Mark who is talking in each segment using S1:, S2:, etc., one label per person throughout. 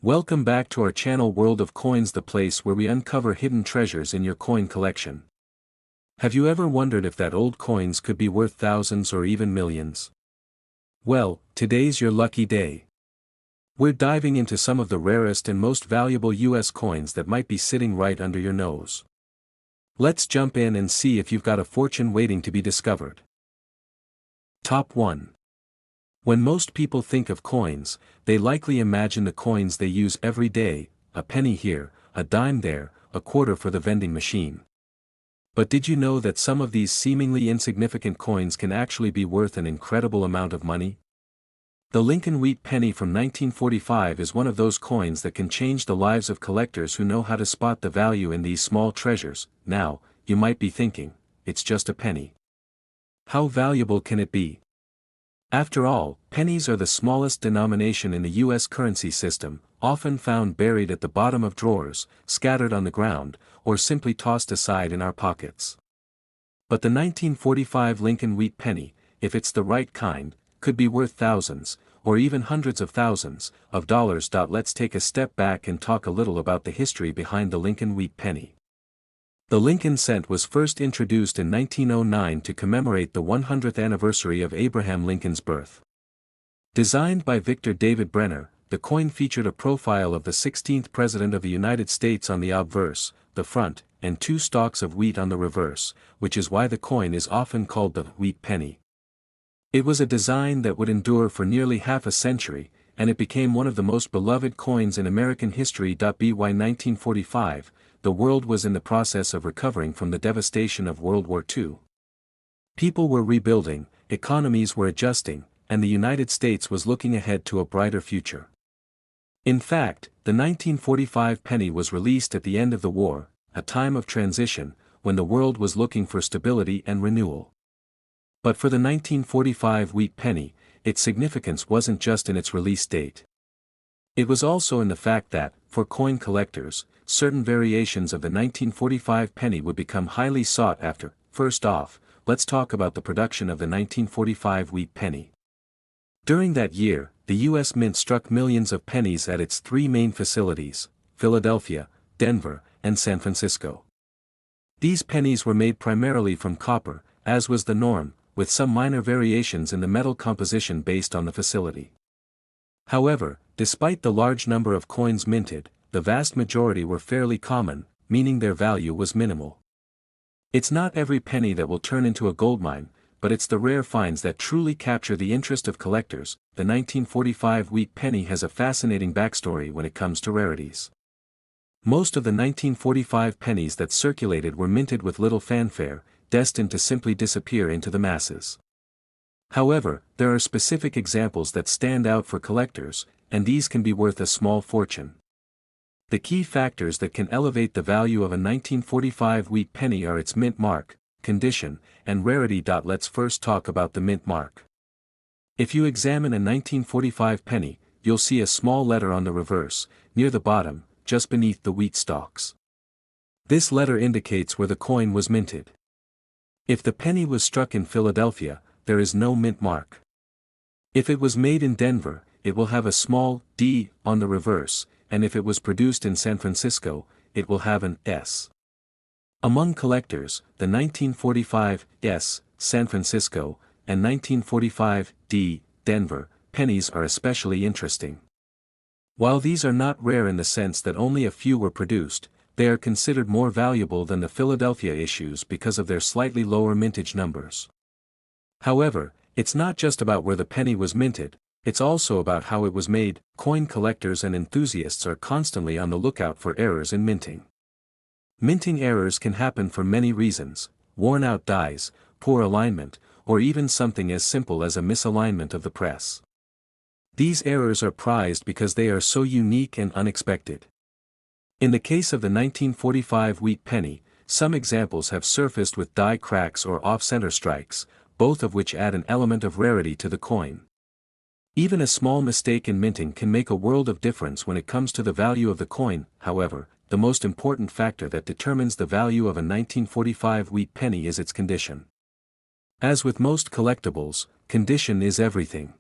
S1: Welcome back to our channel World of Coins, the place where we uncover hidden treasures in your coin collection. Have you ever wondered if that old coins could be worth thousands or even millions? Well, today's your lucky day. We're diving into some of the rarest and most valuable US coins that might be sitting right under your nose. Let's jump in and see if you've got a fortune waiting to be discovered. Top 1. When most people think of coins, they likely imagine the coins they use every day, a penny here, a dime there, a quarter for the vending machine. But did you know that some of these seemingly insignificant coins can actually be worth an incredible amount of money? The Lincoln Wheat penny from 1945 is one of those coins that can change the lives of collectors who know how to spot the value in these small treasures. Now, you might be thinking, it's just a penny. How valuable can it be? After all, pennies are the smallest denomination in the U.S. currency system, often found buried at the bottom of drawers, scattered on the ground, or simply tossed aside in our pockets. But the 1945 Lincoln Wheat penny, if it's the right kind, could be worth thousands, or even hundreds of thousands, of dollars. Let's take a step back and talk a little about the history behind the Lincoln Wheat penny. The Lincoln cent was first introduced in 1909 to commemorate the 100th anniversary of Abraham Lincoln's birth. Designed by Victor David Brenner, the coin featured a profile of the 16th President of the United States on the obverse, the front, and two stalks of wheat on the reverse, which is why the coin is often called the wheat penny. It was a design that would endure for nearly half a century, and it became one of the most beloved coins in American history. By 1945, the world was in the process of recovering from the devastation of World War II. People were rebuilding, economies were adjusting, and the United States was looking ahead to a brighter future. In fact, the 1945 penny was released at the end of the war, a time of transition, when the world was looking for stability and renewal. But for the 1945 wheat penny, its significance wasn't just in its release date. It was also in the fact that, for coin collectors, certain variations of the 1945 penny would become highly sought after. First off, let's talk about the production of the 1945 wheat penny. During that year, the U.S. Mint struck millions of pennies at its three main facilities, Philadelphia, Denver, and San Francisco. These pennies were made primarily from copper, as was the norm, with some minor variations in the metal composition based on the facility. However, despite the large number of coins minted, the vast majority were fairly common, meaning their value was minimal. It's not every penny that will turn into a goldmine, but it's the rare finds that truly capture the interest of collectors. The 1945 wheat penny has a fascinating backstory when it comes to rarities. Most of the 1945 pennies that circulated were minted with little fanfare, destined to simply disappear into the masses. However, there are specific examples that stand out for collectors, and these can be worth a small fortune. The key factors that can elevate the value of a 1945 wheat penny are its mint mark, condition, and rarity. Let's first talk about the mint mark. If you examine a 1945 penny, you'll see a small letter on the reverse, near the bottom, just beneath the wheat stalks. This letter indicates where the coin was minted. If the penny was struck in Philadelphia, there is no mint mark. If it was made in Denver, it will have a small D on the reverse, and if it was produced in San Francisco, it will have an S. Among collectors, the 1945 S, San Francisco, and 1945 D, Denver, pennies are especially interesting. While these are not rare in the sense that only a few were produced, they are considered more valuable than the Philadelphia issues because of their slightly lower mintage numbers. However, it's not just about where the penny was minted, it's also about how it was made. Coin collectors and enthusiasts are constantly on the lookout for errors in minting. Minting errors can happen for many reasons: worn-out dies, poor alignment, or even something as simple as a misalignment of the press. These errors are prized because they are so unique and unexpected. In the case of the 1945 wheat penny, some examples have surfaced with die cracks or off-center strikes, both of which add an element of rarity to the coin. Even a small mistake in minting can make a world of difference when it comes to the value of the coin. However, the most important factor that determines the value of a 1945 wheat penny is its condition. As with most collectibles, condition is everything.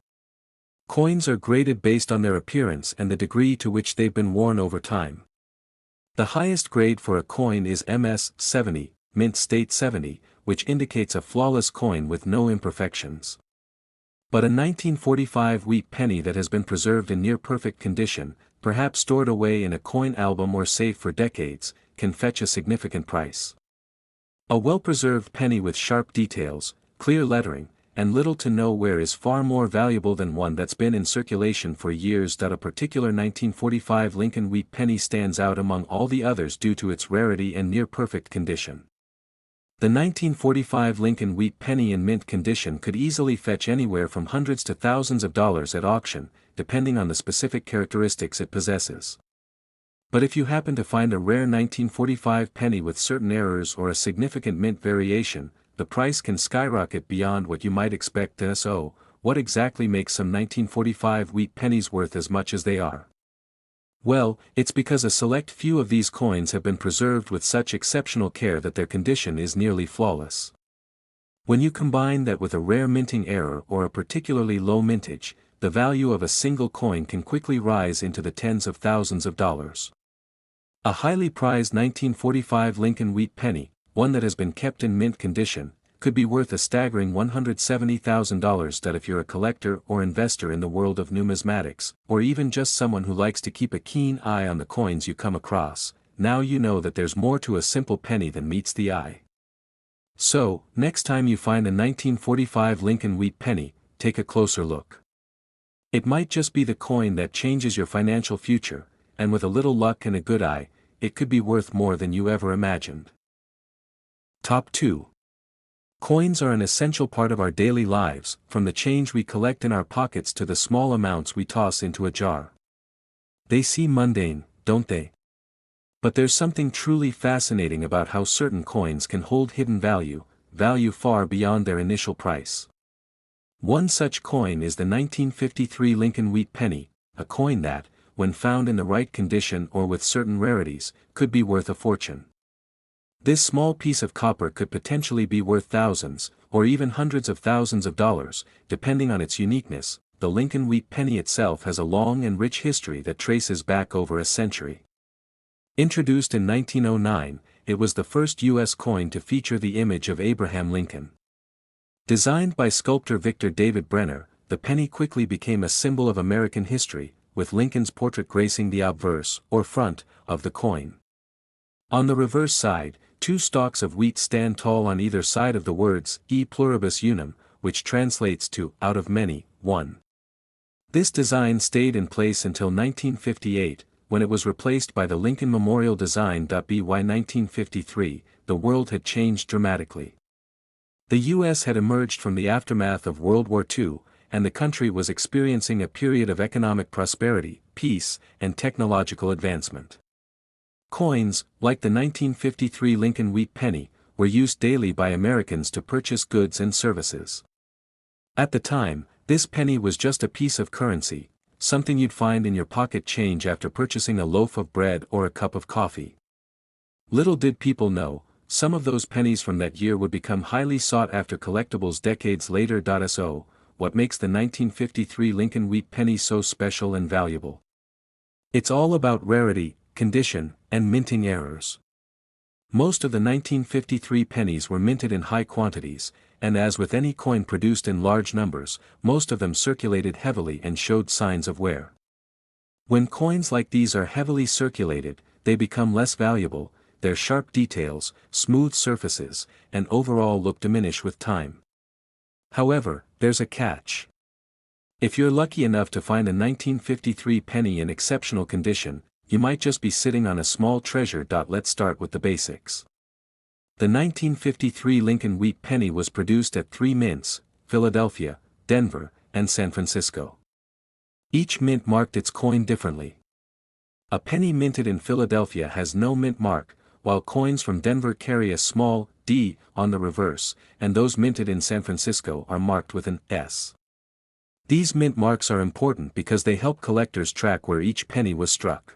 S1: Coins are graded based on their appearance and the degree to which they've been worn over time. The highest grade for a coin is MS 70, mint state 70, which indicates a flawless coin with no imperfections. But a 1945 wheat penny that has been preserved in near-perfect condition, perhaps stored away in a coin album or safe for decades, can fetch a significant price. A well-preserved penny with sharp details, clear lettering, and little to no wear is far more valuable than one that's been in circulation for years. A particular 1945 Lincoln wheat penny stands out among all the others due to its rarity and near-perfect condition. The 1945 Lincoln wheat penny in mint condition could easily fetch anywhere from hundreds to thousands of dollars at auction, depending on the specific characteristics it possesses. But if you happen to find a rare 1945 penny with certain errors or a significant mint variation, the price can skyrocket beyond what you might expect. So, what exactly makes some 1945 wheat pennies worth as much as they are? Well, it's because a select few of these coins have been preserved with such exceptional care that their condition is nearly flawless. When you combine that with a rare minting error or a particularly low mintage, the value of a single coin can quickly rise into the tens of thousands of dollars. A highly prized 1945 Lincoln wheat penny, one that has been kept in mint condition, could be worth a staggering $170,000. If you're a collector or investor in the world of numismatics, or even just someone who likes to keep a keen eye on the coins you come across, now you know that there's more to a simple penny than meets the eye. So, next time you find a 1945 Lincoln wheat penny, take a closer look. It might just be the coin that changes your financial future, and with a little luck and a good eye, it could be worth more than you ever imagined. Top 2. Coins are an essential part of our daily lives, from the change we collect in our pockets to the small amounts we toss into a jar. They seem mundane, don't they? But there's something truly fascinating about how certain coins can hold hidden value far beyond their initial price. One such coin is the 1953 Lincoln wheat penny, a coin that, when found in the right condition or with certain rarities, could be worth a fortune. This small piece of copper could potentially be worth thousands, or even hundreds of thousands of dollars, depending on its uniqueness. The Lincoln wheat penny itself has a long and rich history that traces back over a century. Introduced in 1909, it was the first U.S. coin to feature the image of Abraham Lincoln. Designed by sculptor Victor David Brenner, the penny quickly became a symbol of American history, with Lincoln's portrait gracing the obverse, or front, of the coin. On the reverse side, two stalks of wheat stand tall on either side of the words, E pluribus unum, which translates to, out of many, one. This design stayed in place until 1958, when it was replaced by the Lincoln Memorial design. By 1953, the world had changed dramatically. The U.S. had emerged from the aftermath of World War II, and the country was experiencing a period of economic prosperity, peace, and technological advancement. Coins, like the 1953 Lincoln wheat penny, were used daily by Americans to purchase goods and services. At the time, this penny was just a piece of currency, something you'd find in your pocket change after purchasing a loaf of bread or a cup of coffee. Little did people know, some of those pennies from that year would become highly sought-after collectibles decades later. So, what makes the 1953 Lincoln wheat penny so special and valuable? It's all about rarity, condition, and minting errors. Most of the 1953 pennies were minted in high quantities, and as with any coin produced in large numbers, most of them circulated heavily and showed signs of wear. When coins like these are heavily circulated, they become less valuable, their sharp details, smooth surfaces, and overall look diminish with time. However, there's a catch. If you're lucky enough to find a 1953 penny in exceptional condition, you might just be sitting on a small treasure. Let's start with the basics. The 1953 Lincoln wheat penny was produced at 3 mints, Philadelphia, Denver, and San Francisco. Each mint marked its coin differently. A penny minted in Philadelphia has no mint mark, while coins from Denver carry a small D on the reverse, and those minted in San Francisco are marked with an S. These mint marks are important because they help collectors track where each penny was struck.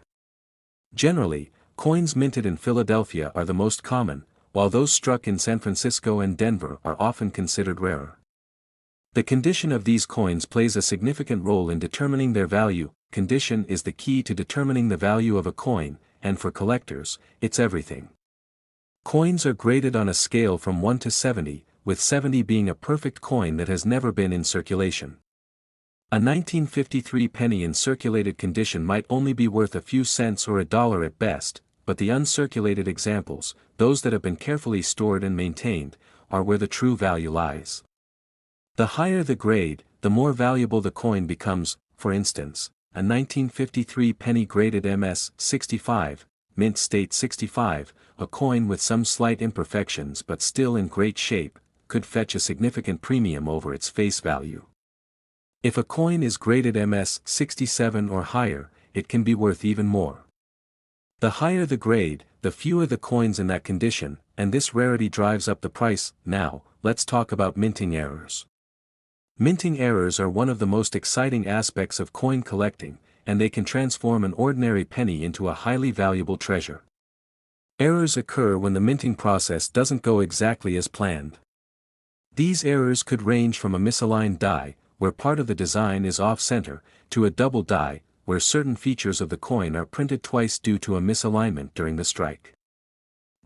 S1: Generally, coins minted in Philadelphia are the most common, while those struck in San Francisco and Denver are often considered rarer. The condition of these coins plays a significant role in determining their value. Condition is the key to determining the value of a coin, and for collectors, it's everything. Coins are graded on a scale from 1 to 70, with 70 being a perfect coin that has never been in circulation. A 1953 penny in circulated condition might only be worth a few cents or $1 at best, but the uncirculated examples, those that have been carefully stored and maintained, are where the true value lies. The higher the grade, the more valuable the coin becomes. For instance, a 1953 penny graded MS 65, mint state 65, a coin with some slight imperfections but still in great shape, could fetch a significant premium over its face value. If a coin is graded MS 67 or higher, it can be worth even more. The higher the grade, the fewer the coins in that condition, and this rarity drives up the price. Now, let's talk about minting errors. Minting errors are one of the most exciting aspects of coin collecting, and they can transform an ordinary penny into a highly valuable treasure. Errors occur when the minting process doesn't go exactly as planned. These errors could range from a misaligned die, where part of the design is off-center, to a double die, where certain features of the coin are printed twice due to a misalignment during the strike.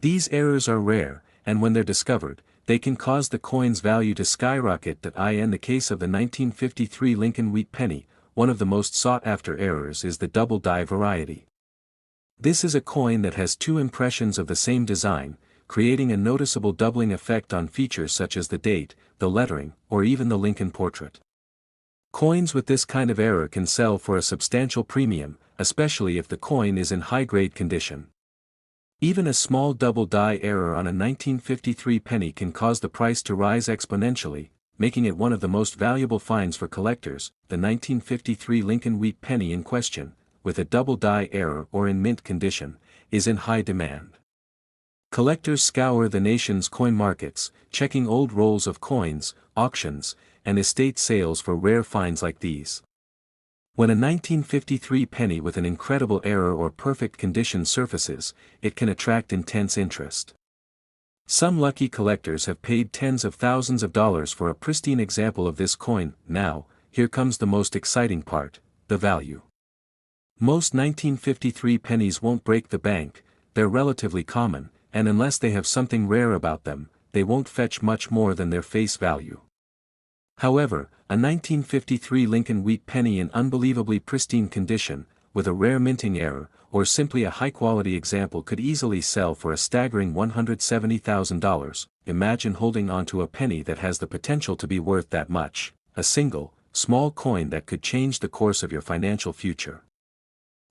S1: These errors are rare, and when they're discovered, they can cause the coin's value to skyrocket. In the case of the 1953 Lincoln wheat penny, one of the most sought-after errors is the double die variety. This is a coin that has two impressions of the same design, creating a noticeable doubling effect on features such as the date, the lettering, or even the Lincoln portrait. Coins with this kind of error can sell for a substantial premium, especially if the coin is in high-grade condition. Even a small double die error on a 1953 penny can cause the price to rise exponentially, making it one of the most valuable finds for collectors. The 1953 Lincoln wheat penny in question, with a double die error or in mint condition, is in high demand. Collectors scour the nation's coin markets, checking old rolls of coins, auctions, and estate sales for rare finds like these. When a 1953 penny with an incredible error or perfect condition surfaces, it can attract intense interest. Some lucky collectors have paid tens of thousands of dollars for a pristine example of this coin. Now, here comes the most exciting part, the value. Most 1953 pennies won't break the bank, they're relatively common, and unless they have something rare about them, they won't fetch much more than their face value. However, a 1953 Lincoln wheat penny in unbelievably pristine condition, with a rare minting error, or simply a high-quality example could easily sell for a staggering $170,000. Imagine holding onto a penny that has the potential to be worth that much, a single, small coin that could change the course of your financial future.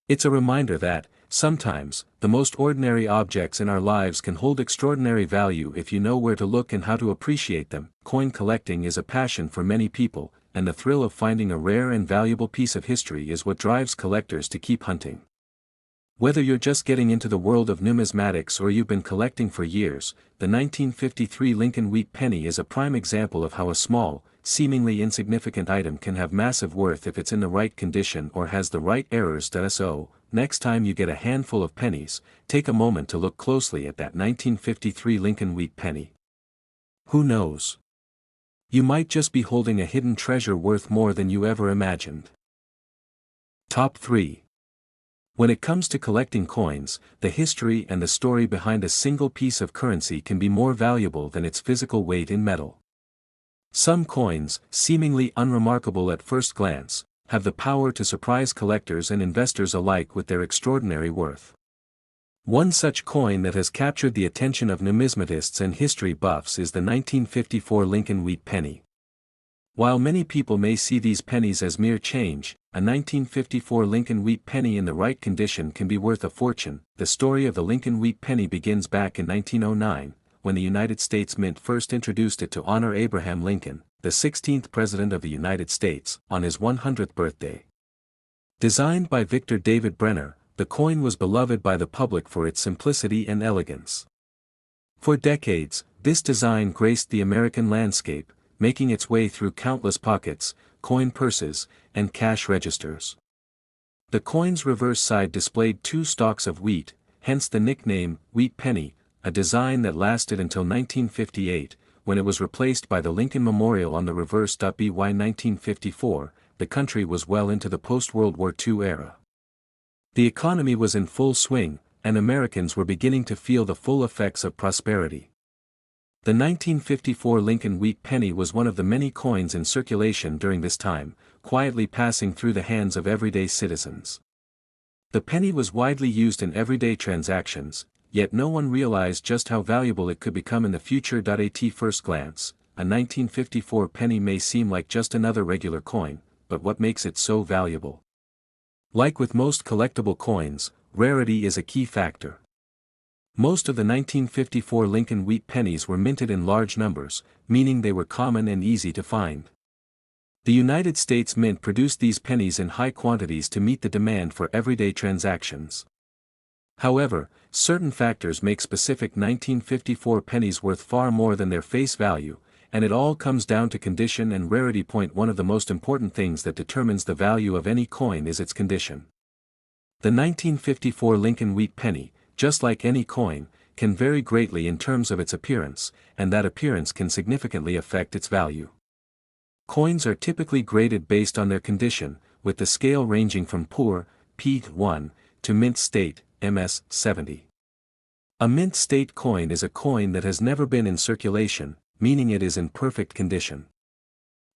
S1: It's a reminder that, sometimes, the most ordinary objects in our lives can hold extraordinary value if you know where to look and how to appreciate them. Coin collecting is a passion for many people, and the thrill of finding a rare and valuable piece of history is what drives collectors to keep hunting. Whether you're just getting into the world of numismatics or you've been collecting for years, the 1953 Lincoln wheat penny is a prime example of how a small, seemingly insignificant item can have massive worth if it's in the right condition or has the right errors. So, next time you get a handful of pennies, take a moment to look closely at that 1953 Lincoln wheat penny. Who knows? You might just be holding a hidden treasure worth more than you ever imagined. Top 3. When it comes to collecting coins, the history and the story behind a single piece of currency can be more valuable than its physical weight in metal. Some coins, seemingly unremarkable at first glance, have the power to surprise collectors and investors alike with their extraordinary worth. One such coin that has captured the attention of numismatists and history buffs is the 1954 Lincoln wheat penny. While many people may see these pennies as mere change, a 1954 Lincoln wheat penny in the right condition can be worth a fortune. The story of the Lincoln wheat penny begins back in 1909, when the United States Mint first introduced it to honor Abraham Lincoln, the 16th President of the United States, on his 100th birthday. Designed by Victor David Brenner, the coin was beloved by the public for its simplicity and elegance. For decades, this design graced the American landscape, making its way through countless pockets, coin purses, and cash registers. The coin's reverse side displayed 2 stalks of wheat, hence the nickname, wheat penny, a design that lasted until 1958, when it was replaced by the Lincoln Memorial on the reverse. By 1954, the country was well into the post-World War II era. The economy was in full swing, and Americans were beginning to feel the full effects of prosperity. The 1954 Lincoln wheat penny was one of the many coins in circulation during this time, quietly passing through the hands of everyday citizens. The penny was widely used in everyday transactions, yet no one realized just how valuable it could become in the future. At first glance, a 1954 penny may seem like just another regular coin, but what makes it so valuable? Like with most collectible coins, rarity is a key factor. Most of the 1954 Lincoln wheat pennies were minted in large numbers, meaning they were common and easy to find. The United States Mint produced these pennies in high quantities to meet the demand for everyday transactions. However, certain factors make specific 1954 pennies worth far more than their face value, and it all comes down to condition and rarity. One of the most important things that determines the value of any coin is its condition. The 1954 Lincoln wheat penny, just like any coin, can vary greatly in terms of its appearance, and that appearance can significantly affect its value. Coins are typically graded based on their condition, with the scale ranging from poor, P1, to mint state, MS 70. A mint state coin is a coin that has never been in circulation, meaning it is in perfect condition.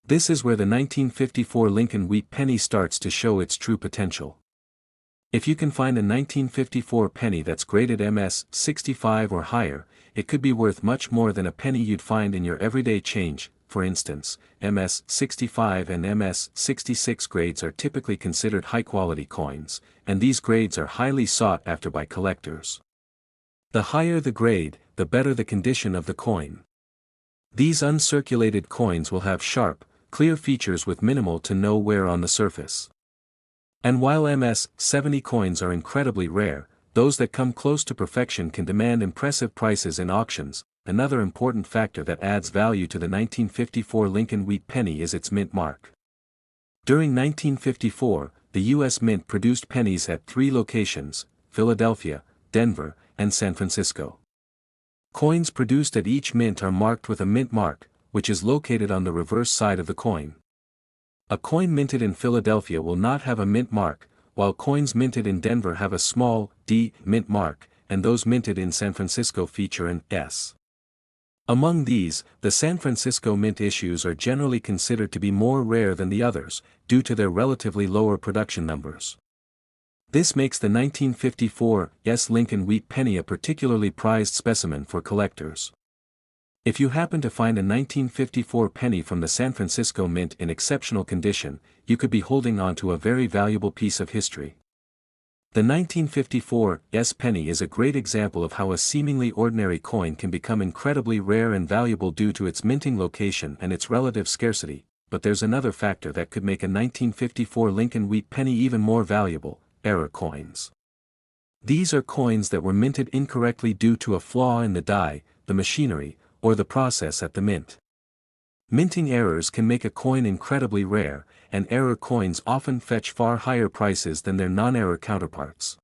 S1: This is where the 1954 Lincoln wheat penny starts to show its true potential. If you can find a 1954 penny that's graded MS 65 or higher, it could be worth much more than a penny you'd find in your everyday change. For instance, MS 65 and MS 66 grades are typically considered high-quality coins, and these grades are highly sought after by collectors. The higher the grade, the better the condition of the coin. These uncirculated coins will have sharp, clear features with minimal to no wear on the surface. And while MS 70 coins are incredibly rare, those that come close to perfection can demand impressive prices in auctions. Another important factor that adds value to the 1954 Lincoln wheat penny is its mint mark. During 1954, the U.S. Mint produced pennies at 3 locations: Philadelphia, Denver, and San Francisco. Coins produced at each mint are marked with a mint mark, which is located on the reverse side of the coin. A coin minted in Philadelphia will not have a mint mark, while coins minted in Denver have a small D mint mark, and those minted in San Francisco feature an S. Among these, the San Francisco Mint issues are generally considered to be more rare than the others, due to their relatively lower production numbers. This makes the 1954 Lincoln wheat penny a particularly prized specimen for collectors. If you happen to find a 1954 penny from the San Francisco Mint in exceptional condition, you could be holding on to a very valuable piece of history. The 1954 penny is a great example of how a seemingly ordinary coin can become incredibly rare and valuable due to its minting location and its relative scarcity. But there's another factor that could make a 1954 Lincoln wheat penny even more valuable: error coins. These are coins that were minted incorrectly due to a flaw in the die, the machinery, or the process at the mint. Minting errors can make a coin incredibly rare, and error coins often fetch far higher prices than their non-error counterparts.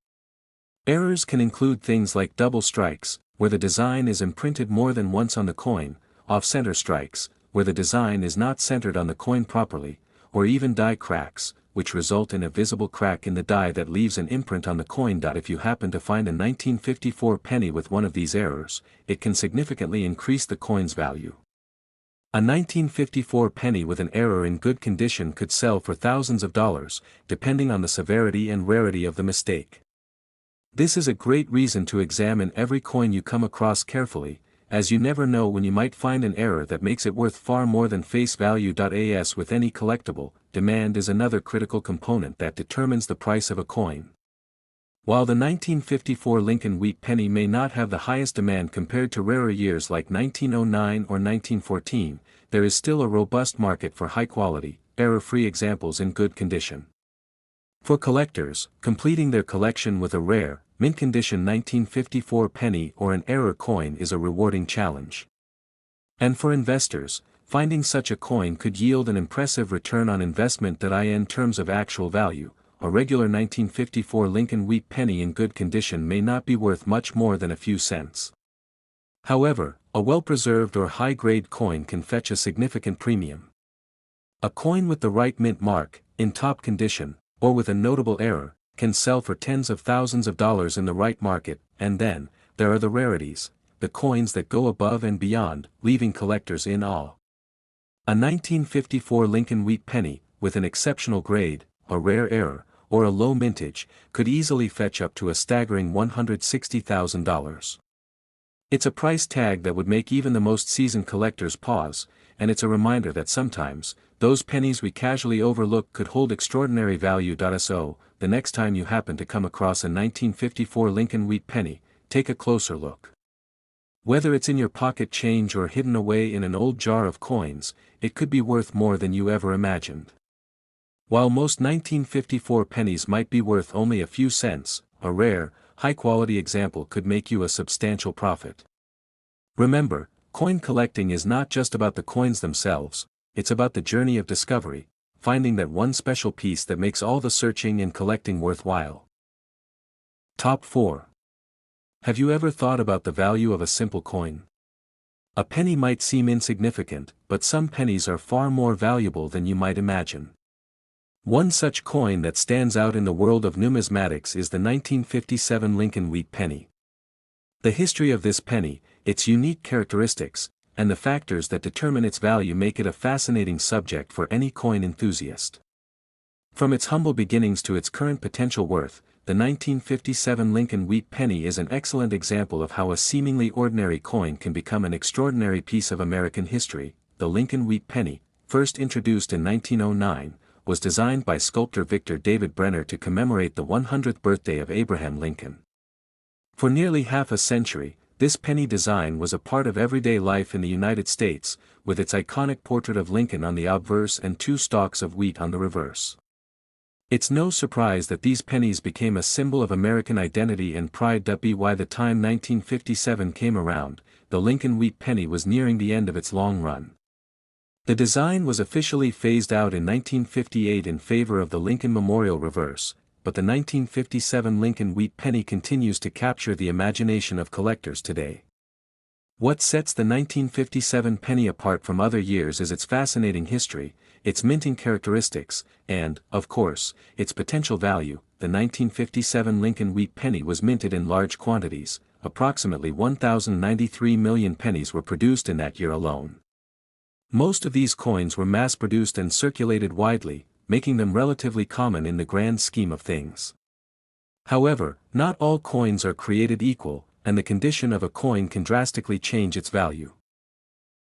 S1: Errors can include things like double strikes, where the design is imprinted more than once on the coin, off-center strikes, where the design is not centered on the coin properly, or even die cracks, which result in a visible crack in the die that leaves an imprint on the coin. If you happen to find a 1954 penny with one of these errors, it can significantly increase the coin's value. A 1954 penny with an error in good condition could sell for thousands of dollars, depending on the severity and rarity of the mistake. This is a great reason to examine every coin you come across carefully, as you never know when you might find an error that makes it worth far more than face value. As with any collectible, demand is another critical component that determines the price of a coin. While the 1954 Lincoln wheat penny may not have the highest demand compared to rarer years like 1909 or 1914, there is still a robust market for high-quality, error-free examples in good condition. For collectors, completing their collection with a rare, mint-condition 1954 penny or an error coin is a rewarding challenge. And for investors, finding such a coin could yield an impressive return on investment. In terms of actual value, a regular 1954 Lincoln wheat penny in good condition may not be worth much more than a few cents. However, a well-preserved or high-grade coin can fetch a significant premium. A coin with the right mint mark, in top condition, or with a notable error, can sell for tens of thousands of dollars in the right market, and then, there are the rarities, the coins that go above and beyond, leaving collectors in awe. A 1954 Lincoln Wheat penny, with an exceptional grade, a rare error, or a low mintage, could easily fetch up to a staggering $160,000. It's a price tag that would make even the most seasoned collectors pause, and it's a reminder that sometimes, those pennies we casually overlook could hold extraordinary value. So, the next time you happen to come across a 1954 Lincoln Wheat penny, take a closer look. Whether it's in your pocket change or hidden away in an old jar of coins, it could be worth more than you ever imagined. While most 1954 pennies might be worth only a few cents, a rare, high-quality example could make you a substantial profit. Remember, coin collecting is not just about the coins themselves, it's about the journey of discovery, finding that one special piece that makes all the searching and collecting worthwhile. Top 4. Have you ever thought about the value of a simple coin? A penny might seem insignificant, but some pennies are far more valuable than you might imagine. One such coin that stands out in the world of numismatics is the 1957 Lincoln Wheat penny. The history of this penny, its unique characteristics, and the factors that determine its value make it a fascinating subject for any coin enthusiast. From its humble beginnings to its current potential worth, the 1957 Lincoln Wheat penny is an excellent example of how a seemingly ordinary coin can become an extraordinary piece of American history. The Lincoln Wheat penny, first introduced in 1909, was designed by sculptor Victor David Brenner to commemorate the 100th birthday of Abraham Lincoln. For nearly half a century, this penny design was a part of everyday life in the United States, with its iconic portrait of Lincoln on the obverse and two stalks of wheat on the reverse. It's no surprise that these pennies became a symbol of American identity and pride. By the time 1957 came around, the Lincoln Wheat penny was nearing the end of its long run. The design was officially phased out in 1958 in favor of the Lincoln Memorial reverse, but the 1957 Lincoln Wheat penny continues to capture the imagination of collectors today. What sets the 1957 penny apart from other years is its fascinating history, its minting characteristics, and, of course, its potential value. The 1957 Lincoln Wheat penny was minted in large quantities, approximately 1,093 million pennies were produced in that year alone. Most of these coins were mass-produced and circulated widely, making them relatively common in the grand scheme of things. However, not all coins are created equal, and the condition of a coin can drastically change its value.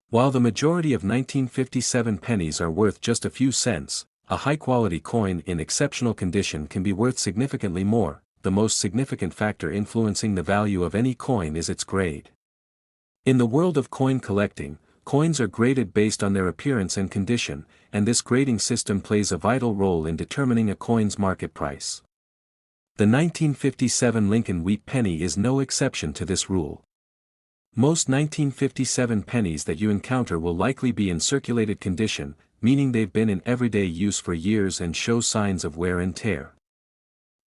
S1: While the majority of 1957 pennies are worth just a few cents, a high-quality coin in exceptional condition can be worth significantly more. The most significant factor influencing the value of any coin is its grade. In the world of coin collecting, coins are graded based on their appearance and condition, and this grading system plays a vital role in determining a coin's market price. The 1957 Lincoln Wheat penny is no exception to this rule. Most 1957 pennies that you encounter will likely be in circulated condition, meaning they've been in everyday use for years and show signs of wear and tear.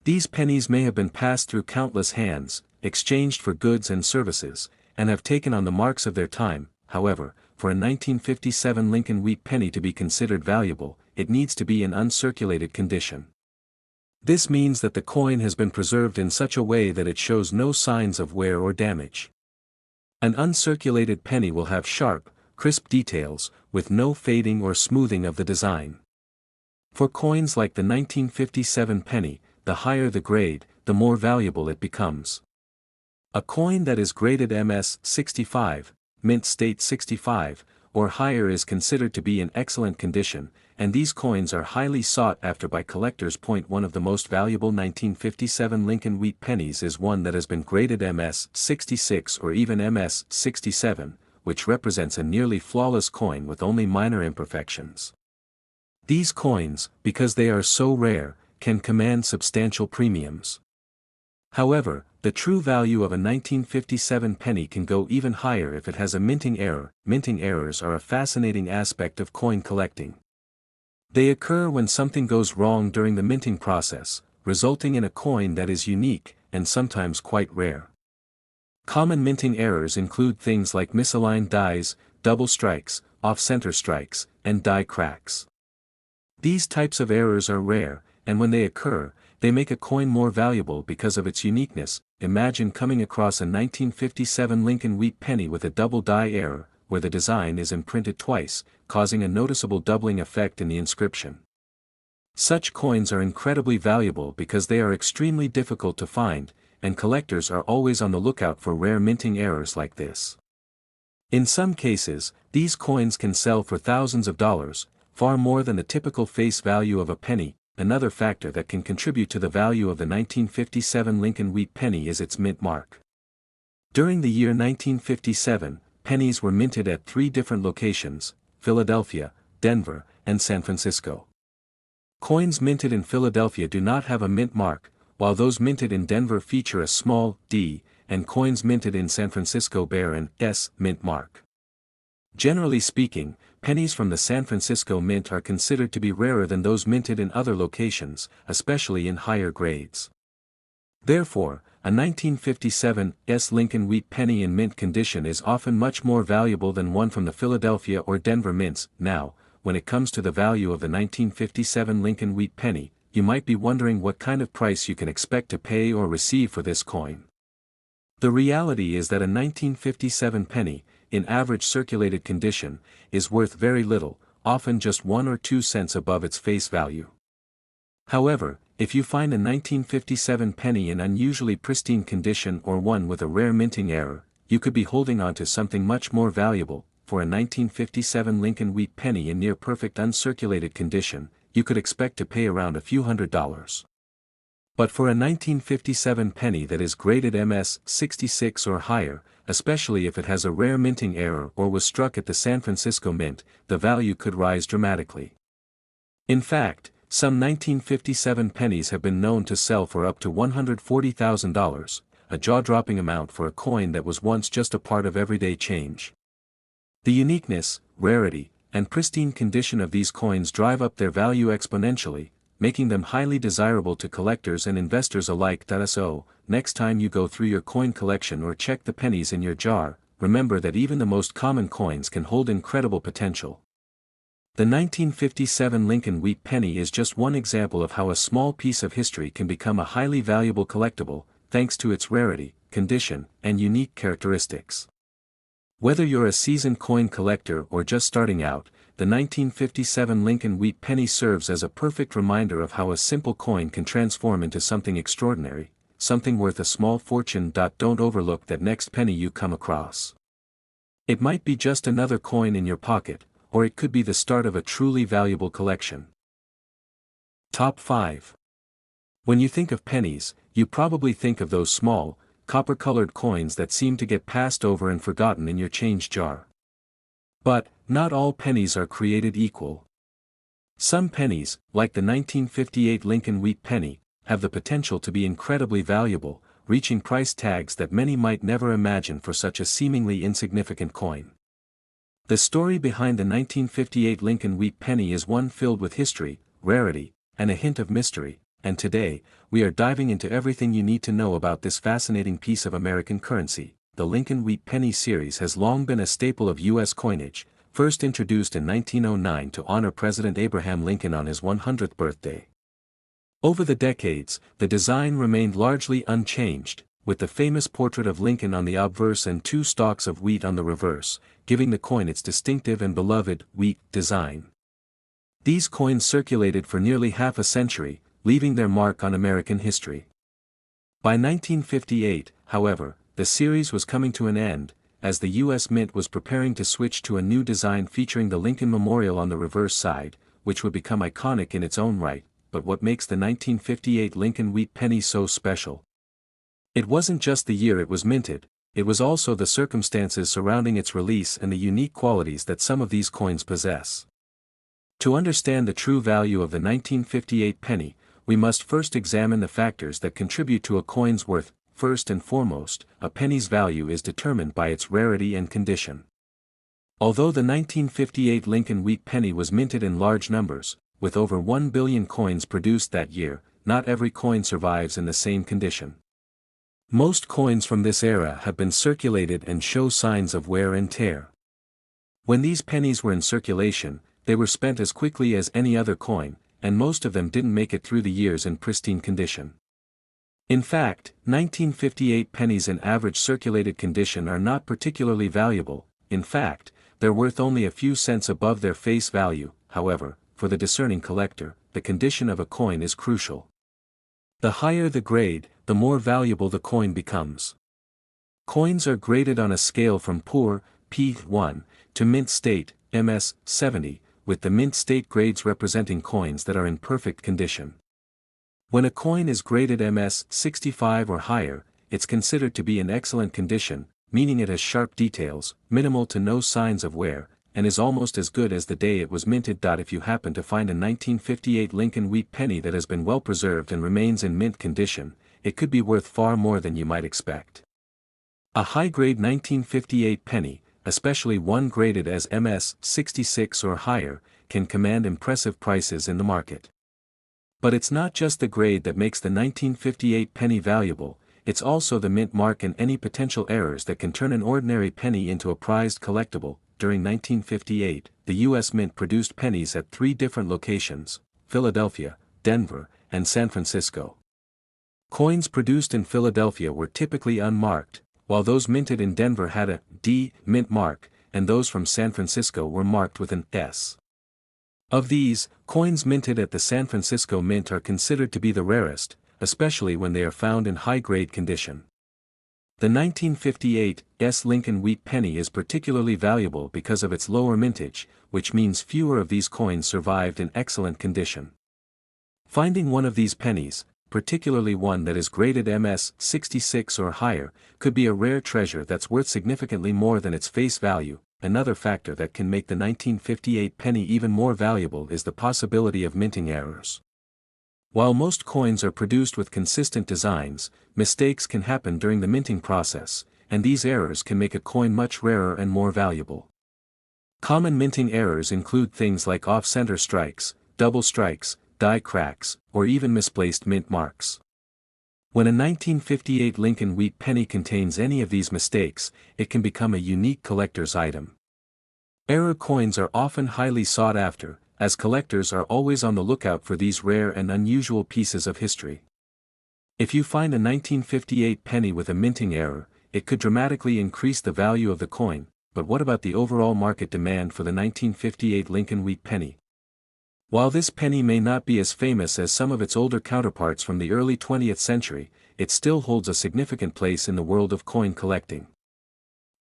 S1: These pennies may have been passed through countless hands, exchanged for goods and services, and have taken on the marks of their time. However, for a 1957 Lincoln Wheat penny to be considered valuable, it needs to be in uncirculated condition. This means that the coin has been preserved in such a way that it shows no signs of wear or damage. An uncirculated penny will have sharp, crisp details, with no fading or smoothing of the design. For coins like the 1957 penny, the higher the grade, the more valuable it becomes. A coin that is graded MS 65, mint state 65, or higher is considered to be in excellent condition, and these coins are highly sought after by collectors. One of the most valuable 1957 Lincoln Wheat pennies is one that has been graded MS 66 or even MS 67, which represents a nearly flawless coin with only minor imperfections. These coins, because they are so rare, can command substantial premiums. However, the true value of a 1957 penny can go even higher if it has a minting error. Minting errors are a fascinating aspect of coin collecting. They occur when something goes wrong during the minting process, resulting in a coin that is unique, and sometimes quite rare. Common minting errors include things like misaligned dies, double strikes, off-center strikes, and die cracks. These types of errors are rare, and when they occur, they make a coin more valuable because of its uniqueness. Imagine coming across a 1957 Lincoln wheat penny with a double die error, where the design is imprinted twice, causing a noticeable doubling effect in the inscription. Such coins are incredibly valuable because they are extremely difficult to find, and collectors are always on the lookout for rare minting errors like this. In some cases, these coins can sell for thousands of dollars, far more than the typical face value of a penny. Another factor that can contribute to the value of the 1957 Lincoln wheat penny is its mint mark. During the year 1957, pennies were minted at 3 different locations: Philadelphia, Denver, and San Francisco. Coins minted in Philadelphia do not have a mint mark, while those minted in Denver feature a small D, and coins minted in San Francisco bear an S mint mark. Generally speaking, pennies from the San Francisco mint are considered to be rarer than those minted in other locations, especially in higher grades. Therefore, a 1957 S Lincoln wheat penny in mint condition is often much more valuable than one from the Philadelphia or Denver mints. Now, when it comes to the value of the 1957 Lincoln wheat penny, you might be wondering what kind of price you can expect to pay or receive for this coin. The reality is that a 1957 penny, in average circulated condition, is worth very little, often just 1 or 2 cents above its face value. However, if you find a 1957 penny in unusually pristine condition or one with a rare minting error, you could be holding on to something much more valuable. For a 1957 Lincoln wheat penny in near perfect uncirculated condition, you could expect to pay around a few $100s. But for a 1957 penny that is graded MS 66 or higher, especially if it has a rare minting error or was struck at the San Francisco Mint, the value could rise dramatically. In fact, some 1957 pennies have been known to sell for up to $140,000, a jaw-dropping amount for a coin that was once just a part of everyday change. The uniqueness, rarity, and pristine condition of these coins drive up their value exponentially, making them highly desirable to collectors and investors alike. So, next time you go through your coin collection or check the pennies in your jar, remember that even the most common coins can hold incredible potential. The 1957 Lincoln wheat penny is just one example of how a small piece of history can become a highly valuable collectible, thanks to its rarity, condition, and unique characteristics. Whether you're a seasoned coin collector or just starting out, the 1957 Lincoln wheat penny serves as a perfect reminder of how a simple coin can transform into something extraordinary, something worth a small fortune. Don't overlook that next penny you come across. It might be just another coin in your pocket, or it could be the start of a truly valuable collection. Top 5. When you think of pennies, you probably think of those small, copper-colored coins that seem to get passed over and forgotten in your change jar. But, not all pennies are created equal. Some pennies, like the 1958 Lincoln wheat penny, have the potential to be incredibly valuable, reaching price tags that many might never imagine for such a seemingly insignificant coin. The story behind the 1958 Lincoln wheat penny is one filled with history, rarity, and a hint of mystery, and today, we are diving into everything you need to know about this fascinating piece of American currency. The Lincoln wheat penny series has long been a staple of U.S. coinage, first introduced in 1909 to honor President Abraham Lincoln on his 100th birthday. Over the decades, the design remained largely unchanged, with the famous portrait of Lincoln on the obverse and 2 stalks of wheat on the reverse, giving the coin its distinctive and beloved wheat design. These coins circulated for nearly half a century, leaving their mark on American history. By 1958, however, the series was coming to an end, as the U.S. Mint was preparing to switch to a new design featuring the Lincoln Memorial on the reverse side, which would become iconic in its own right. But what makes the 1958 Lincoln wheat penny so special? It wasn't just the year it was minted, it was also the circumstances surrounding its release and the unique qualities that some of these coins possess. To understand the true value of the 1958 penny, we must first examine the factors that contribute to a coin's worth. First and foremost, a penny's value is determined by its rarity and condition. Although the 1958 Lincoln wheat penny was minted in large numbers, with over 1 billion coins produced that year, not every coin survives in the same condition. Most coins from this era have been circulated and show signs of wear and tear. When these pennies were in circulation, they were spent as quickly as any other coin, and most of them didn't make it through the years in pristine condition. In fact, 1958 pennies in average circulated condition are not particularly valuable. In fact, they're worth only a few cents above their face value. However, for the discerning collector, the condition of a coin is crucial. The higher the grade, the more valuable the coin becomes. Coins are graded on a scale from poor, P1, to mint state, MS, 70, with the mint state grades representing coins that are in perfect condition. When a coin is graded MS 65 or higher, it's considered to be in excellent condition, meaning it has sharp details, minimal to no signs of wear, and is almost as good as the day it was minted. If you happen to find a 1958 Lincoln wheat penny that has been well preserved and remains in mint condition, it could be worth far more than you might expect. A high-grade 1958 penny, especially one graded as MS 66 or higher, can command impressive prices in the market. But it's not just the grade that makes the 1958 penny valuable, it's also the mint mark and any potential errors that can turn an ordinary penny into a prized collectible. During 1958, the U.S. Mint produced pennies at 3 different locations: Philadelphia, Denver, and San Francisco. Coins produced in Philadelphia were typically unmarked, while those minted in Denver had a D mint mark, and those from San Francisco were marked with an S. Of these, coins minted at the San Francisco Mint are considered to be the rarest, especially when they are found in high-grade condition. The 1958 S. Lincoln wheat penny is particularly valuable because of its lower mintage, which means fewer of these coins survived in excellent condition. Finding one of these pennies, particularly one that is graded MS 66 or higher, could be a rare treasure that's worth significantly more than its face value. Another factor that can make the 1958 penny even more valuable is the possibility of minting errors. While most coins are produced with consistent designs, mistakes can happen during the minting process, and these errors can make a coin much rarer and more valuable. Common minting errors include things like off-center strikes, double strikes, die cracks, or even misplaced mint marks. When a 1958 Lincoln wheat penny contains any of these mistakes, it can become a unique collector's item. Error coins are often highly sought after, as collectors are always on the lookout for these rare and unusual pieces of history. If you find a 1958 penny with a minting error, it could dramatically increase the value of the coin. But what about the overall market demand for the 1958 Lincoln wheat penny? While this penny may not be as famous as some of its older counterparts from the early 20th century, it still holds a significant place in the world of coin collecting.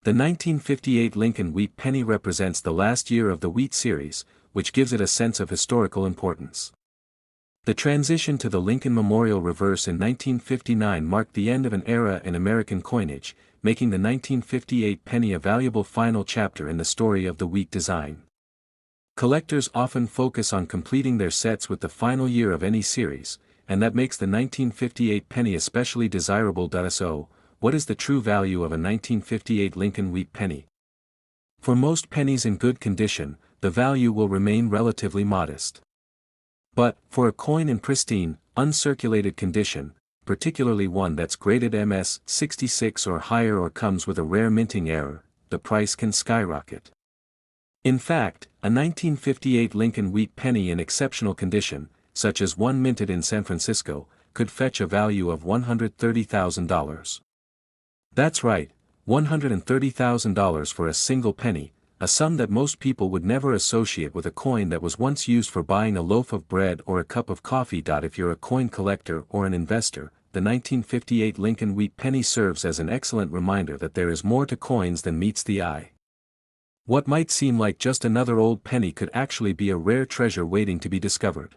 S1: The 1958 Lincoln wheat penny represents the last year of the wheat series, which gives it a sense of historical importance. The transition to the Lincoln Memorial reverse in 1959 marked the end of an era in American coinage, making the 1958 penny a valuable final chapter in the story of the wheat design. Collectors often focus on completing their sets with the final year of any series, and that makes the 1958 penny especially desirable. So, what is the true value of a 1958 Lincoln wheat penny? For most pennies in good condition, the value will remain relatively modest. But, for a coin in pristine, uncirculated condition, particularly one that's graded MS 66 or higher or comes with a rare minting error, the price can skyrocket. In fact, a 1958 Lincoln wheat penny in exceptional condition, such as one minted in San Francisco, could fetch a value of $130,000. That's right, $130,000 for a single penny, a sum that most people would never associate with a coin that was once used for buying a loaf of bread or a cup of coffee. If you're a coin collector or an investor, the 1958 Lincoln wheat penny serves as an excellent reminder that there is more to coins than meets the eye. What might seem like just another old penny could actually be a rare treasure waiting to be discovered.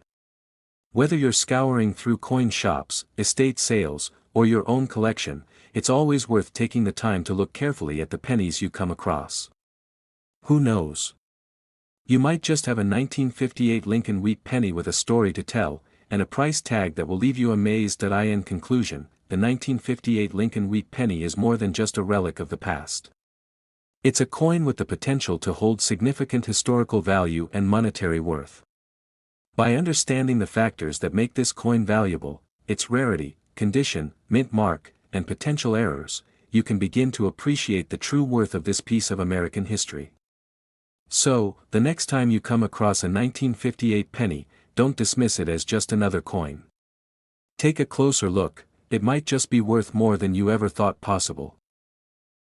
S1: Whether you're scouring through coin shops, estate sales, or your own collection, it's always worth taking the time to look carefully at the pennies you come across. Who knows? You might just have a 1958 Lincoln wheat penny with a story to tell, and a price tag that will leave you amazed. In conclusion, the 1958 Lincoln wheat penny is more than just a relic of the past. It's a coin with the potential to hold significant historical value and monetary worth. By understanding the factors that make this coin valuable, its rarity, condition, mint mark, and potential errors, you can begin to appreciate the true worth of this piece of American history. So, the next time you come across a 1958 penny, don't dismiss it as just another coin. Take a closer look, it might just be worth more than you ever thought possible.